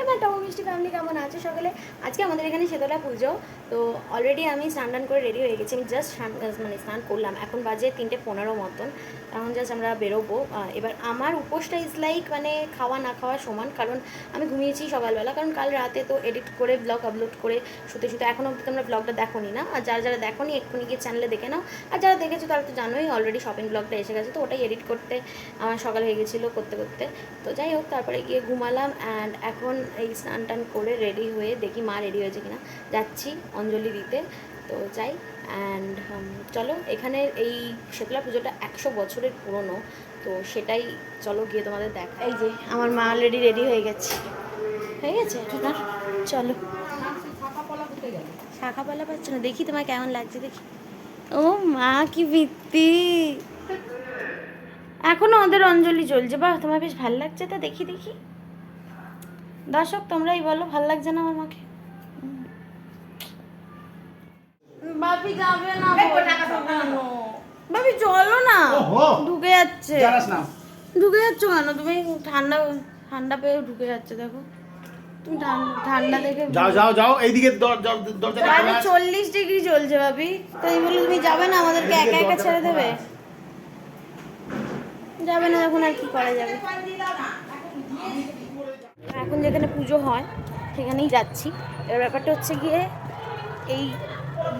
এবার টমো মিষ্টি ফ্যামিলি কেমন আছে সকলে? আজকে আমাদের এখানে শীতলা পুজো। তো অলরেডি আমি স্নান করে রেডি হয়ে গেছি। আমি জাস্ট স্নান করলাম, এখন বাজে 3:15 মতন। এখন জাস্ট আমরা বেরোবো। এবার আমার উপোসটা ইজ লাইক মানে খাওয়া না খাওয়া সমান, কারণ আমি ঘুমিয়েছি সকালবেলা, কারণ কাল রাতে তো এডিট করে ব্লগ আপলোড করে শুতে শুতে এখনও অবধি তোমরা ব্লগটা দেখো নি না। আর যারা যারা দেখো নি এক্ষুনি গিয়ে চ্যানেলে দেখে নাও, আর যারা দেখেছো তারা তো জানোই অলরেডি শপিং ব্লগটা এসে গেছে। তো ওটাই এডিট করতে আমার সকাল হয়ে গেছিলো করতে করতে। তো যাই হোক, তারপরে গিয়ে ঘুমালাম। অ্যান্ড এখন এই স্নান টান করে রেডি হয়ে দেখি মা রেডি হয়েছে কিনা, যাচ্ছি অঞ্জলি দিতে। তো যাই। অ্যান্ড চলো, এখানে এই শীতলা পুজোটা 100 বছরের পুরনো, তো সেটাই চলো গিয়ে তোমাদের দেখা। এই যে আমার মা অলরেডি রেডি হয়ে গেছে, আপনার চলো। শাখাপালা পাচ্ছ না, দেখি তোমার কেমন লাগছে দেখি। ও মা কি বৃত্তি, এখনো ওদের অঞ্জলি চলছে। বাহ, তোমার বেশ ভালো লাগছে। তা দেখি দেখি, দর্শক তোমরাই বলো, ভালো লাগছে না আমার মাকে? বাপি যাবে না, বাপি চলো না, ঢুকে যাচ্ছে। ঢুকে যাচ্ছ কেন তুমি? ঠান্ডা ঠান্ডা পেয়ে ঢুকে যাচ্ছে, দেখো তুমি ঠান্ডা দেখে। যাও যাও যাও, এইদিকে বাইরে 40 ডিগ্রি চলছে বাপি, তাই বলে তুমি যাবে না, আমাদেরকে একা একা ছেড়ে দেবে? যাবে না যখন আর কি করা যাবে। এখন যেখানে পুজো হয় সেখানেই যাচ্ছি। এর ব্যাপারটা হচ্ছে গিয়ে, এই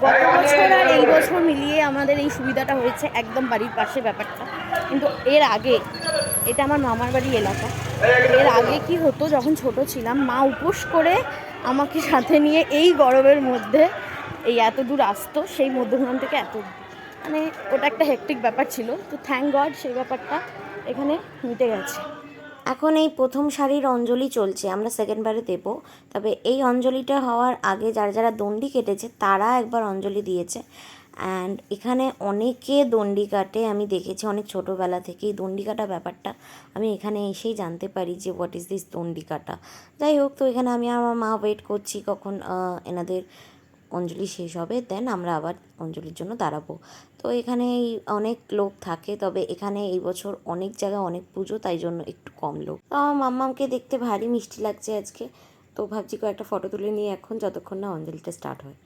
গত বছর আর এই বছর মিলিয়ে আমাদের এই সুবিধাটা হয়েছে একদম বাড়ির পাশে ব্যাপারটা। কিন্তু এর আগে, এটা আমার মামার বাড়ি এলাকা, এর আগে কি হতো, যখন ছোট ছিলাম মা উপোস করে আমাকে সাথে নিয়ে এই গরমের মধ্যে এই এত দূর আসতো, সেই মধ্যখান থেকে এত মানে ওটা একটা হেক্টিক ব্যাপার ছিল। তো থ্যাংক গড সেই ব্যাপারটা এখানে মিটে গেছে। এখন এই প্রথম সারির অঞ্জলি চলছে, আমরা সেকেন্ডবারে দেবো। তবে এই অঞ্জলিটা হওয়ার আগে যারা যারা দণ্ডি কেটেছে তারা একবার অঞ্জলি দিয়েছে। অ্যান্ড এখানে অনেকে দণ্ডি কাটে, আমি দেখেছি অনেক ছোটোবেলা থেকেই দণ্ডি কাটা ব্যাপারটা আমি এখানে এসেই জানতে পারি যে হোয়াট ইজ দিস দণ্ডি কাটা। যাই হোক, তো এখানে আমি আর আমার মা ওয়েট করছি কখন এনাদের অঞ্জলি শেষ হবে, দেন আমরা আবার অঞ্জলির জন্য দাঁড়াবো। তো এখানে অনেক লোক থাকে, তবে এখানে এই বছর অনেক জায়গায় অনেক পুজো, তাই জন্য একটু কম লোক। তো আমার মাম্মামকে দেখতে ভারী মিষ্টি লাগছে আজকে। তো ভাবছি কয়েকটা ফটো তুলে নিয়ে এখন, যতক্ষণ না অঞ্জলিটা স্টার্ট হয়।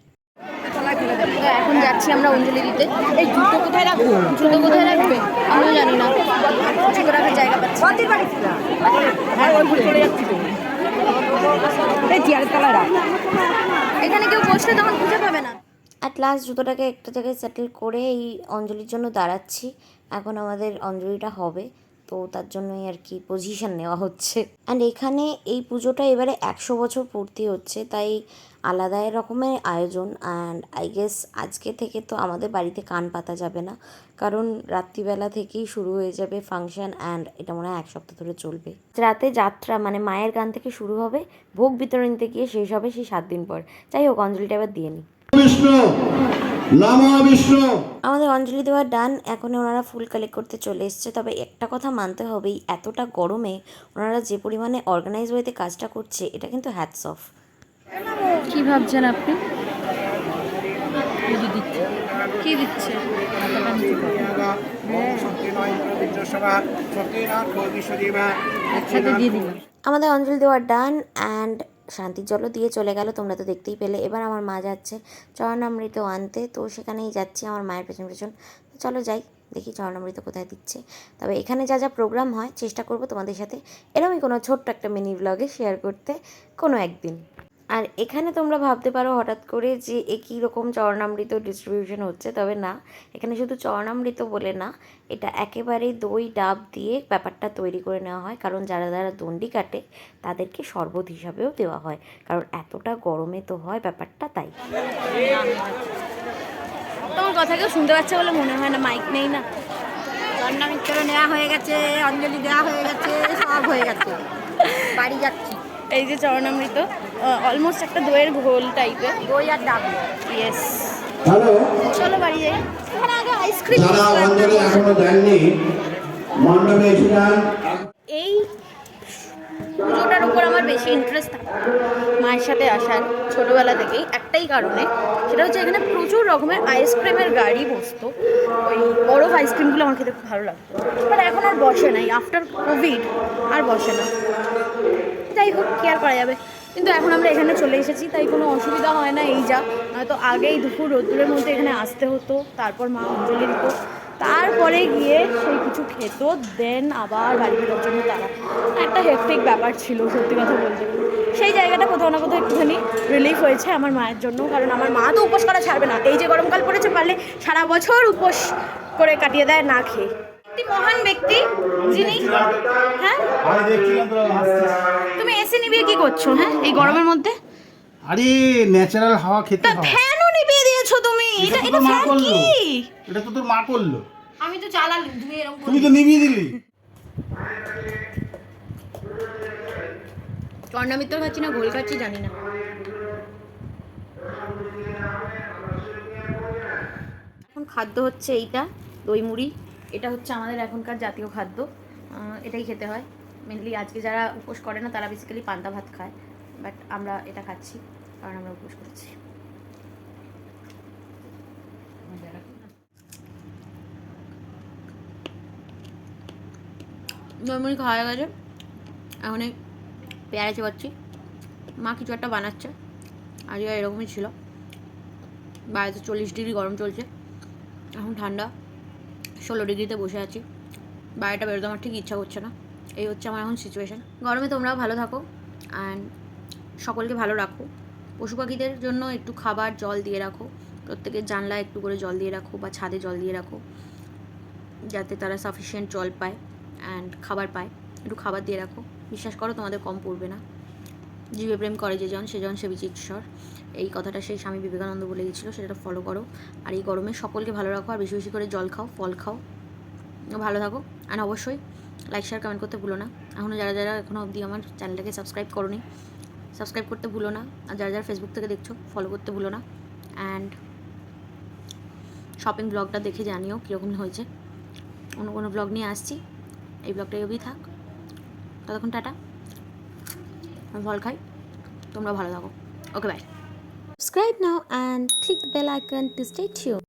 এখন যাচ্ছি আমরা অঞ্জলি দিতে। এই জুতো কোথায় রাখবো, জুতো কোথায় রাখবে আমিও জানি না, জুতো রাখার জায়গা পাচ্ছি। এখানে কেউ বসলে তখন খুঁজে পাবে না। অ্যাট লাস্ট জুতোটাকে একটা জায়গায় সেটেল করে এই অঞ্জলির জন্য দাঁড়াচ্ছি। এখন আমাদের অঞ্জলিটা হবে, তো তার জন্যই আর কি পজিশন নেওয়া হচ্ছে। অ্যান্ড এখানে এই পুজোটা এবারে 100 বছর পূর্তি হচ্ছে, তাই আলাদা রকমের আয়োজন। অ্যান্ড আই গেস আজকে থেকে তো আমাদের বাড়িতে কান পাতা যাবে না, কারণ রাত্রিবেলা থেকেই শুরু হয়ে যাবে ফাংশন। অ্যান্ড এটা মনে হয় 1 সপ্তাহ ধরে চলবে। রাতে যাত্রা মানে মায়ের গান থেকে শুরু হবে, ভোগ বিতরণ নিতে গিয়ে শেষ হবে সেই 7 দিন পর। যাই হোক, অঞ্জলিটা এবার দিয়ে নিই। আমাদের অঞ্জলি দেওয়া ডান। এখন ওনারা ফুল কালেক্ট করতে চলে এসছে। তবে একটা কথা মানতে হবেই, এতটা গরমে ওনারা যে পরিমাণে অর্গানাইজ ওয়েতে কাজটা করছে, এটা কিন্তু হ্যাটস অফ। কি ভাবছেন আপনি? কি দিচ্ছে? আমাদের অঞ্জলি দেওয়া ডান। অ্যান্ড শান্তির জলও দিয়ে চলে গেল, তোমরা তো দেখতেই পেলে। এবার আমার মা যাচ্ছে চরণামৃত আনতে, তো সেখানেই যাচ্ছি আমার মায়ের পেছন পেছন। চলো যাই, দেখি চরণামৃত কোথায় দিচ্ছে। তবে এখানে যা যা প্রোগ্রাম হয় চেষ্টা করব তোমাদের সাথে এরকমই কোনো ছোট্ট একটা মিনি ব্লগে শেয়ার করতে কোনো একদিন। আর এখানে তোমরা ভাবতে পারো হঠাৎ করে যে একই রকম চরণামৃত ডিস্ট্রিবিউশন হচ্ছে, তবে না, এখানে শুধু চরণামৃত বলে না, এটা একেবারেই দই ডাব দিয়ে ব্যাপারটা তৈরি করে নেওয়া হয়। কারণ যারা যারা দণ্ডি কাটে তাদেরকে শরবত হিসাবেও দেওয়া হয়, কারণ এতটা গরমে তো হয় ব্যাপারটা, তাই। তোমার কথা কেউ শুনতে পাচ্ছে বলে মনে হয় না, মাইক নেই না। চরণামৃত নেওয়া হয়ে গেছে, অঞ্জলি দেওয়া হয়ে গেছে, সব হয়ে গেছে, বাড়ি যাচ্ছি। এই যে চরণামৃত, অলমোস্ট একটা দইয়ের ঘোল টাইপের, দই আর ডাব। ইয়েস। চলো বাড়ি যাই। এখানে আগে আইসক্রিম এই পুজোটার উপর আমার বেশি ইন্টারেস্ট থাকে মায়ের সাথে আসার ছোটোবেলা থেকেই, একটাই কারণে, সেটা হচ্ছে এখানে প্রচুর রকমের আইসক্রিমের গাড়ি বসতো। ওই বরফ আইসক্রিমগুলো আমার খেতে খুব ভালো লাগতো, বাট এখন আর বসে নাই, আফটার কোভিড আর বসে না। যাই হোক, খুব কেয়ার করা যাবে। কিন্তু এখন আমরা এখানে চলে এসেছি, তাই কোনো অসুবিধা হয় না। এই যা, নয়তো আগেই দুপুর রোদ্দুরের মধ্যে এখানে আসতে হতো, তারপর মা অঞ্জলি দিত, তারপরে গিয়ে সেই কিছু খেত, দেন আবার বাড়ি ফেরার জন্য তারা। একটা হেক্টিক ব্যাপার ছিল সত্যি কথা বলতে গেলে। সেই জায়গাটা কোথাও না কোথাও একটুখানি রিলিফ হয়েছে আমার মায়ের জন্য, কারণ আমার মা তো উপোস করা ছাড়বে না। এই যে গরমকাল পড়েছে, পারলে সারা বছর উপোস করে কাটিয়ে দেয় না খেয়ে। একটি মহান ব্যক্তি যিনি, হ্যাঁ তুমি এসে নিবিয়ে কি করছো? হ্যাঁ এই গরমের মধ্যে আরে ন্যাচারাল হাওয়া খেতে তা হয়। ফ্যানও নিভিয়ে দিয়েছো তুমি। এটা তো এটা তোর মা ফ্যান করলো। কি? এটা তো তোর মা করলো, আমি তো চালালি, তুমি এরকম তুই তো নিভিয়ে দিলি। চন্ডামিত্র খাচ্ছি না ঘোল খাচ্ছি জানি না। এখন খাদ্য হচ্ছে এইটা, দই মুড়ি। এটা হচ্ছে আমাদের এখনকার জাতীয় খাদ্য, এটাই খেতে হয় মেনলি। আজকে যারা উপোস করে না তারা বেসিক্যালি পান্তা ভাত খায়, বাট আমরা এটা খাচ্ছি কারণ আমরা উপোস করছি। দই মুড়ি খাওয়া হয়ে গেছে, এখন এই পেয়ারা চেবাচ্ছি। মা কিছু একটা বানাচ্ছে, আজকে এরকমই ছিল। বাড়িতে 40 ডিগ্রি গরম চলছে, এখন ঠান্ডা 16 ডিগ্রিতে বসে আছি। বাইরেটা বেরোতে আমার ঠিক ইচ্ছা করছে না। এই হচ্ছে আমার এখন সিচুয়েশান। গরমে তোমরাও ভালো থাকো অ্যান্ড সকলকে ভালো রাখো। পশু পাখিদের জন্য একটু খাবার জল দিয়ে রাখো, প্রত্যেকের জানলায় একটু করে জল দিয়ে রাখো বা ছাদে জল দিয়ে রাখো, যাতে তারা সাফিসিয়েন্ট জল পায় অ্যান্ড খাবার পায়। একটু খাবার দিয়ে রাখো, বিশ্বাস করো তোমাদের কম পড়বে না। জীবে প্রেম করে যে জন সে জন সে বিচিৎসর, এই কথাটা সেই স্বামী বিবেকানন্দ বলে গেছিলো, সেটা ফলো করো। আর এই গরমে সকলকে ভালো রাখো, আর বেশি বেশি করে জল খাও, ফল খাও, ভালো থাকো। আর অবশ্যই লাইক শেয়ার কমেন্ট করতে ভুলো না। এখনও যারা যারা এখনও অবধি আমার চ্যানেলটাকে সাবস্ক্রাইব করোনি, সাবস্ক্রাইব করতে ভুলো না। আর যারা যারা ফেসবুক থেকে দেখছো ফলো করতে ভুলো না। অ্যান্ড শপিং ব্লগটা দেখে জানিও কীরকম হয়েছে। অন্য কোনো ব্লগ নিয়ে আসছি, এই ব্লগটাই অবধি থাক। ততক্ষণ টাটা, আমি ফল খাই, তোমরা ভালো থাকো। Okay bye. Subscribe now and click the bell icon to stay tuned.